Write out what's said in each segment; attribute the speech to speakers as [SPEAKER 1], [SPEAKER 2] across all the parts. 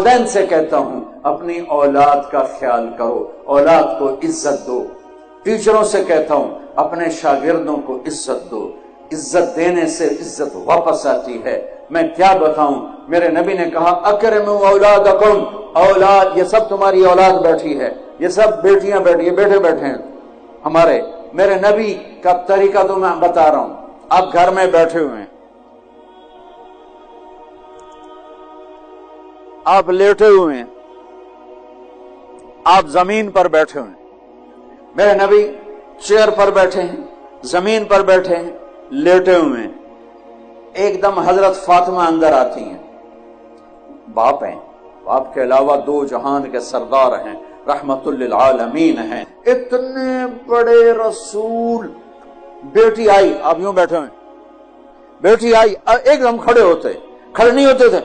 [SPEAKER 1] والدین سے کہتا ہوں اپنی اولاد کا خیال کرو، اولاد کو عزت دو۔ ٹیچروں سے کہتا ہوں اپنے شاگردوں کو عزت دو، عزت دینے سے عزت واپس آتی ہے۔ میں کیا بتاؤں، میرے نبی نے کہا اکرموا اولادکم، اولاد یہ سب تمہاری اولاد بیٹھی ہے، یہ سب بیٹیاں بیٹھی ہیں، بیٹے بیٹھے ہیں ہمارے۔ میرے نبی کا طریقہ تو میں بتا رہا ہوں۔ آپ گھر میں بیٹھے ہوئے ہیں، آپ لیٹے ہوئے ہیں، آپ زمین پر بیٹھے ہوئے ہیں۔ میرے نبی چیئر پر بیٹھے ہیں، زمین پر بیٹھے ہیں، لیٹے ہوئے ہیں۔ ایک دم حضرت فاطمہ اندر آتی ہیں، باپ ہیں، باپ کے علاوہ دو جہان کے سردار ہیں، رحمت للعالمین ہیں، اتنے بڑے رسول۔ بیٹی آئی، آپ یوں بیٹھے ہوئے، بیٹی آئی، ایک دم کھڑے ہوتے، کھڑے نہیں ہوتے تھے،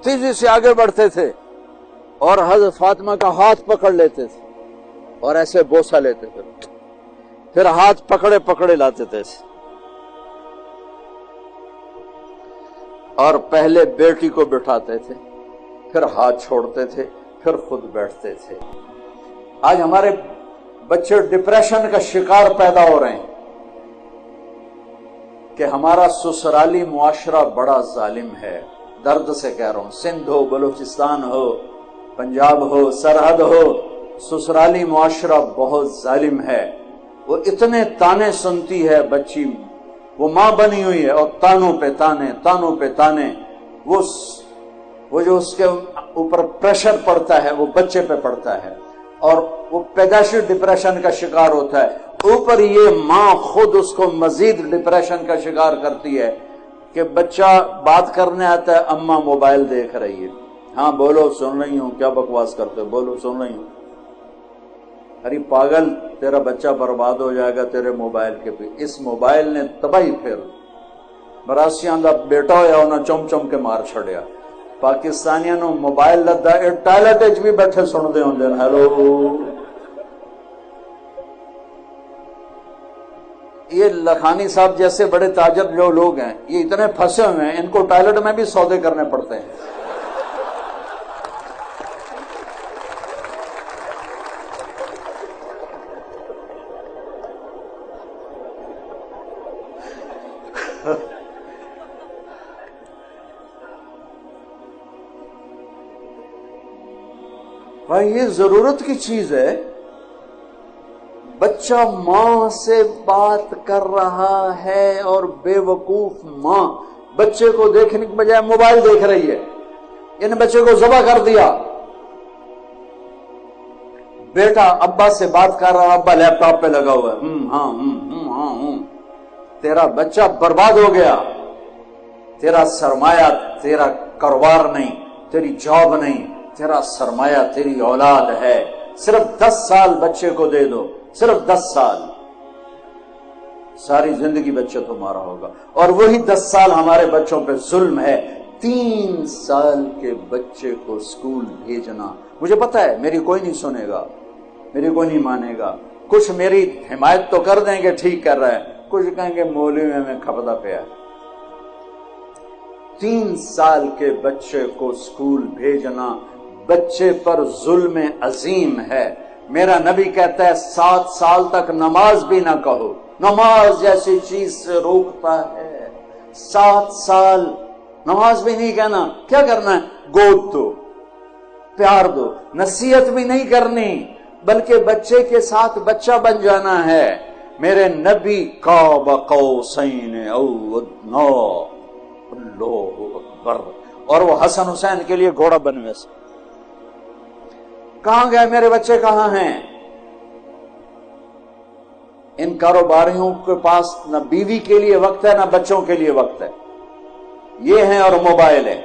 [SPEAKER 1] تیزی سے آگے بڑھتے تھے اور حضرت فاطمہ کا ہاتھ پکڑ لیتے تھے اور ایسے بوسہ لیتے تھے، پھر ہاتھ پکڑے پکڑے لاتے تھے اور پہلے بیٹی کو بٹھاتے تھے، پھر ہاتھ چھوڑتے تھے، پھر خود بیٹھتے تھے۔ آج ہمارے بچے ڈپریشن کا شکار پیدا ہو رہے ہیں کہ ہمارا سسرالی معاشرہ بڑا ظالم ہے۔ درد سے کہہ رہا ہوں، سندھ ہو، بلوچستان ہو، پنجاب ہو، سرحد ہو، سسرالی معاشرہ بہت ظالم ہے۔ وہ اتنے تانے سنتی ہے بچی، وہ ماں بنی ہوئی ہے اور تانوں پہ تانے، تانوں پہ تانے، وہ جو اس کے اوپر پریشر پڑتا ہے وہ بچے پہ پڑتا ہے اور وہ پیدائشی ڈپریشن کا شکار ہوتا ہے۔ اوپر یہ ماں خود اس کو مزید ڈپریشن کا شکار کرتی ہے کہ بچہ بات کرنے آتا ہے، اماں موبائل دیکھ رہی ہے، ہاں بولو سن رہی ہوں، کیا بکواس کرتے ہو، بولو سن رہی ہوں۔ ارے پاگل، تیرا بچہ برباد ہو جائے گا تیرے موبائل کے پہ۔ اس موبائل نے تباہی پھر براسیاں دا بیٹا ہویا انہاں چم چم کے مار چھڑیا۔ پاکستانیاں نو موبائل لدا اے ٹائلٹ وچ بھی بیٹھے سن دے ہوندے، ہیلو۔ یہ لکھانی صاحب جیسے بڑے تاجر جو لوگ ہیں، یہ اتنے پھنسے ہوئے ہیں، ان کو ٹائلٹ میں بھی سودے کرنے پڑتے ہیں۔ بھائی یہ ضرورت کی چیز ہے۔ بچہ ماں سے بات کر رہا ہے اور بے وقوف ماں بچے کو دیکھنے کے بجائے موبائل دیکھ رہی ہے، یعنی بچے کو ذبح کر دیا۔ بیٹا ابا سے بات کر رہا، ابا لیپ ٹاپ پہ لگا ہوا ہے، ہاں تیرا بچہ برباد ہو گیا۔ تیرا سرمایہ تیرا کاروبار نہیں، تیری جاب نہیں، تیرا سرمایہ تیری اولاد ہے۔ صرف 10 سال بچے کو دے دو، صرف 10 سال، ساری زندگی بچہ تمہارا ہوگا۔ اور وہی 10 سال ہمارے بچوں پہ ظلم ہے۔ 3 سال کے بچے کو سکول بھیجنا، مجھے پتا ہے میری کوئی نہیں سنے گا، میری کوئی نہیں مانے گا، کچھ میری حمایت تو کر دیں گے ٹھیک کر رہا ہے، کچھ کہیں گے مولوی میں کھپتا پیا۔ 3 سال کے بچے کو سکول بھیجنا بچے پر ظلم عظیم ہے۔ میرا نبی کہتا ہے 7 سال تک نماز بھی نہ کہو، نماز جیسی چیز سے روکتا ہے۔ 7 سال نماز بھی نہیں کہنا، کیا کرنا ہے؟ گود دو، پیار دو، نصیحت بھی نہیں کرنی بلکہ بچے کے ساتھ بچہ بن جانا ہے۔ میرے نبی قاب قوسین او ادنی، اللہ اکبر، اور وہ حسن حسین کے لیے گھوڑا بنوے سے۔ کہاں گئے میرے بچے، کہاں ہیں؟ ان کاروباریوں کے پاس نہ بیوی کے لیے وقت ہے نہ بچوں کے لیے وقت ہے، یہ ہیں اور موبائل ہے۔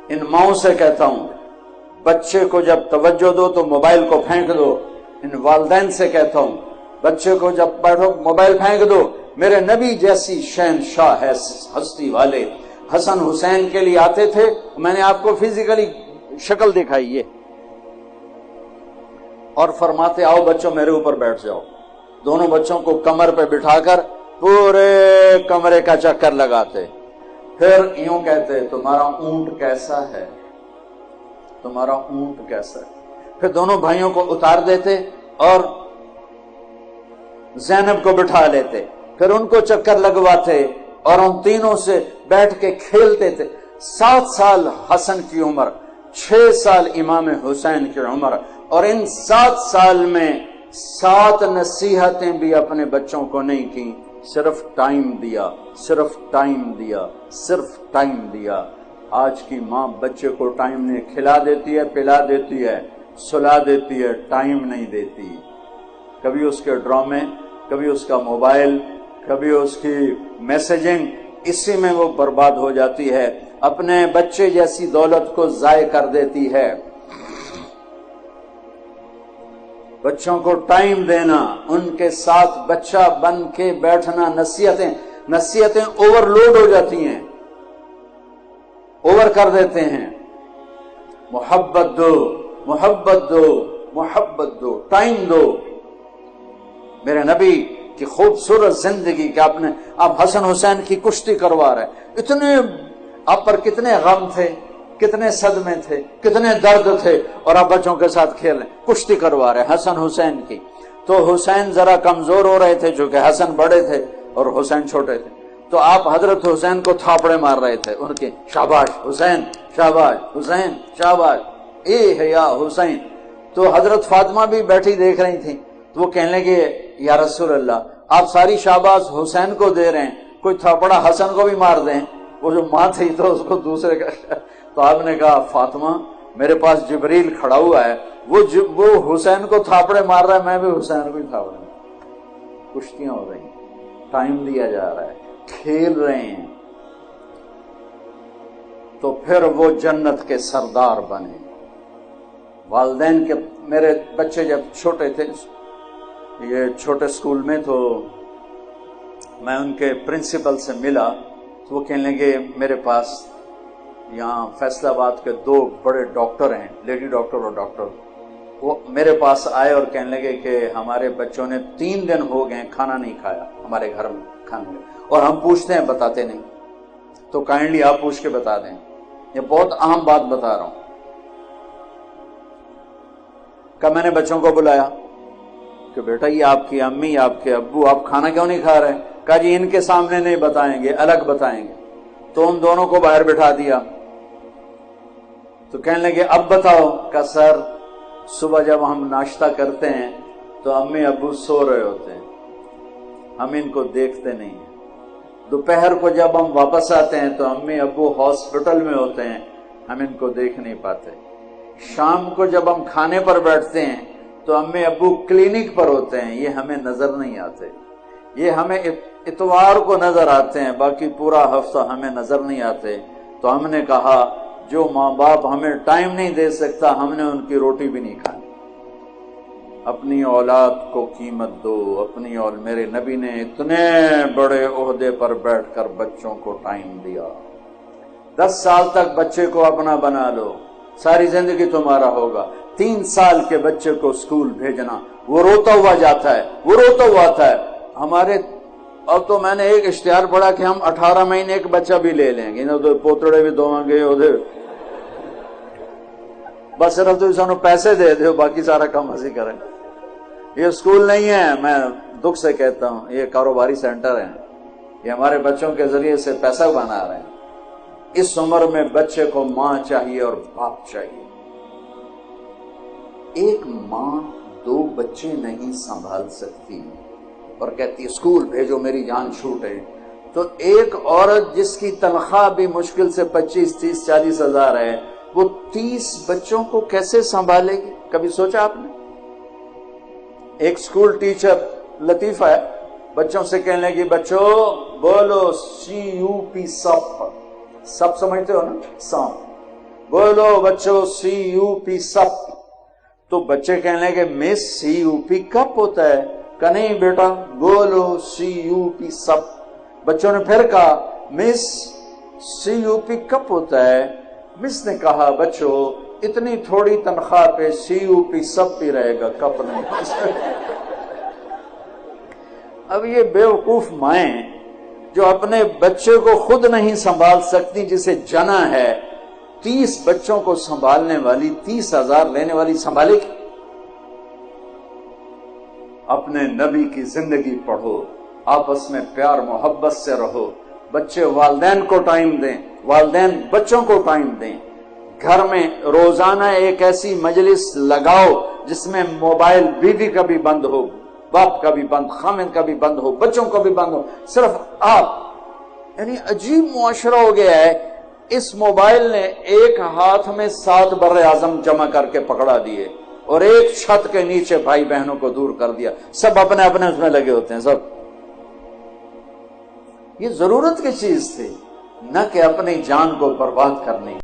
[SPEAKER 1] ان ماؤں سے کہتا ہوں بچے کو جب توجہ دو تو موبائل کو پھینک دو۔ ان والدین سے کہتا ہوں بچے کو جب بیٹھو موبائل پھینک دو۔ میرے نبی جیسی شہنشاہ ہے ہستی والے حسن حسین کے لیے آتے تھے، میں نے آپ کو فزیکلی شکل دکھائی ہے، اور فرماتے آؤ بچوں میرے اوپر بیٹھ جاؤ۔ دونوں بچوں کو کمر پہ بٹھا کر پورے کمرے کا چکر لگاتے، پھر یوں کہتے تمہارا اونٹ کیسا ہے، تمہارا اونٹ کیسا ہے. پھر دونوں بھائیوں کو اتار دیتے اور زینب کو بٹھا لیتے، پھر ان کو چکر لگواتے اور ان تینوں سے بیٹھ کے کھیلتے تھے. 7 سال حسن کی عمر، 6 سال امام حسین کی عمر، اور ان 7 سال میں 7 نصیحتیں بھی اپنے بچوں کو نہیں کی. صرف ٹائم دیا، صرف ٹائم دیا، صرف ٹائم دیا. آج کی ماں بچے کو ٹائم نہیں، کھلا دیتی ہے، پلا دیتی ہے، سلا دیتی ہے، ٹائم نہیں دیتی. کبھی اس کے ڈرامے، کبھی اس کا موبائل، کبھی اس کی میسیجنگ، اسی میں وہ برباد ہو جاتی ہے، اپنے بچے جیسی دولت کو ضائع کر دیتی ہے. بچوں کو ٹائم دینا، ان کے ساتھ بچہ بن کے بیٹھنا. نصیحتیں اوور لوڈ ہو جاتی ہیں، اوور کر دیتے ہیں. محبت دو، محبت دو، محبت دو، ٹائم دو. میرے نبی کی خوبصورت زندگی کہ آپ حسن حسین کی کشتی کروا رہے، اتنے آپ پر کتنے غم تھے، کتنے صدمے تھے، کتنے درد تھے، اور آپ بچوں کے ساتھ کھیل رہے، کشتی کروا رہے حسن حسین کی. تو حسین ذرا کمزور ہو رہے تھے چونکہ حسن بڑے تھے اور حسین چھوٹے تھے، تو آپ حضرت حسین کو تھاپڑے مار رہے تھے ان کے، شاباش حسین، شاباش حسین، شاباش، اے ہے یا حسین. تو حضرت فاطمہ بھی بیٹھی دیکھ رہی تھی، تو وہ کہنے لگے یا رسول اللہ آپ ساری شاباش حسین کو دے رہے ہیں، کوئی تھاپڑا حسن کو بھی مار دیں. وہ جو ماں تھی تو اس کو دوسرے کا. تو آپ نے کہا فاطمہ میرے پاس جبریل کھڑا ہوا ہے، وہ حسین کو تھاپڑے مار رہا ہے، میں بھی حسین کو ہی تھاپڑے مار رہا ہوں. کشتیاں ہو رہی ہیں، ٹائم دیا جا رہا ہے، کھیل رہے ہیں. تو پھر وہ جنت کے سردار بنے. والدین کے، میرے بچے جب چھوٹے تھے، یہ چھوٹے سکول میں، تو میں ان کے پرنسپل سے ملا، تو وہ کہنے لگے میرے پاس یہاں فیصل آباد کے 2 بڑے ڈاکٹر ہیں، لیڈی ڈاکٹر اور ڈاکٹر، وہ میرے پاس آئے اور کہنے لگے کہ ہمارے بچوں نے 3 دن ہو گئے کھانا نہیں کھایا ہمارے گھر میں کھانے میں، اور ہم پوچھتے ہیں بتاتے نہیں، تو کائنڈلی آپ پوچھ کے بتا دیں. یہ بہت اہم بات بتا رہا ہوں. کہ میں نے بچوں کو بلایا کہ بیٹا یہ آپ کی امی، آپ کے ابو، آپ کھانا کیوں نہیں کھا رہے؟ کہا جی ان کے سامنے نہیں بتائیں گے، الگ بتائیں گے. تو ان دونوں کو باہر بٹھا دیا. تو کہنے لگے اب بتاؤ. کہ سر صبح جب ہم ناشتہ کرتے ہیں تو امی ابو سو رہے ہوتے ہیں، ہم ان کو دیکھتے نہیں ہیں. دوپہر کو جب ہم واپس آتے ہیں تو امی ابو ہاسپٹل میں ہوتے ہیں، ہم ان کو دیکھ نہیں پاتے. شام کو جب ہم کھانے پر بیٹھتے ہیں تو امی ابو کلینک پر ہوتے ہیں، یہ ہمیں نظر نہیں آتے. یہ ہمیں اتوار کو نظر آتے ہیں، باقی پورا ہفتہ ہمیں نظر نہیں آتے. تو ہم نے کہا جو ماں باپ ہمیں ٹائم نہیں دے سکتا، ہم نے ان کی روٹی بھی نہیں کھانی. اپنی اولاد کو قیمت دو، اپنی. اور میرے نبی نے اتنے بڑے عہدے پر بیٹھ کر بچوں کو ٹائم دیا. 10 سال تک بچے کو اپنا بنا لو، ساری زندگی تمہارا ہوگا. 3 سال کے بچے کو اسکول بھیجنا، وہ روتا ہوا جاتا ہے، وہ روتا ہوا آتا ہے. ہمارے اب تو میں نے ایک اشتہار پڑھا کہ ہم 18 مہینے ایک بچہ بھی لے لیں گے، ادھر پوتڑے بھی دو گے، ادھر بس صرف تو سانو پیسے دے دو، باقی سارا کام ہنسی کریں. یہ اسکول نہیں ہے، میں دکھ سے کہتا ہوں، یہ کاروباری سینٹر ہیں. یہ ہمارے بچوں کے ذریعے سے پیسہ بنا رہے ہیں. اس عمر میں بچے کو ماں چاہیے اور باپ چاہیے. ایک ماں 2 بچے نہیں سنبھال سکتی اور کہتی ہے اسکول بھیجو میری جان چھوٹے. تو ایک عورت جس کی تنخواہ بھی مشکل سے 25, 30, 40 ہزار ہے، وہ 30 بچوں کو کیسے سنبھالے گی؟ کبھی سوچا آپ نے؟ ایک اسکول ٹیچر لطیفہ ہے، بچوں سے کہنے لگی بچوں بولو CUP سپ. سب سمجھتے ہو نا؟ سانپ. بولو بچوں CUP سپ. تو بچے کہنے لگے مس CUP کپ ہوتا ہے. کہ نہیں بیٹا بولو CUP سپ. بچوں نے پھر کہا مس CUP کپ ہوتا ہے. مس نے کہا بچوں اتنی تھوڑی تنخواہ پہ CUP سب بھی رہے گا، کپ نہیں. اب یہ بیوقوف مائیں جو اپنے بچے کو خود نہیں سنبھال سکتی، جسے جنا ہے، 30 بچوں کو سنبھالنے والی، 30,000 لینے والی سنبھالے گی؟ اپنے نبی کی زندگی پڑھو، آپس میں پیار محبت سے رہو، بچے والدین کو ٹائم دیں، والدین بچوں کو ٹائم دیں، گھر میں روزانہ ایک ایسی مجلس لگاؤ جس میں موبائل بیوی کا بھی بند ہو، باپ کا بھی بند، خامند کا بھی بند ہو، بچوں کا بھی بند ہو، صرف آپ۔ یعنی عجیب معاشرہ ہو گیا ہے، اس موبائل نے ایک ہاتھ میں 7 بر اعظم جمع کر کے پکڑا دیے اور ایک چھت کے نیچے بھائی بہنوں کو دور کر دیا، سب اپنے اپنے اس میں لگے ہوتے ہیں سب۔ یہ ضرورت کی چیز تھی، نہ کہ اپنی جان کو برباد کرنے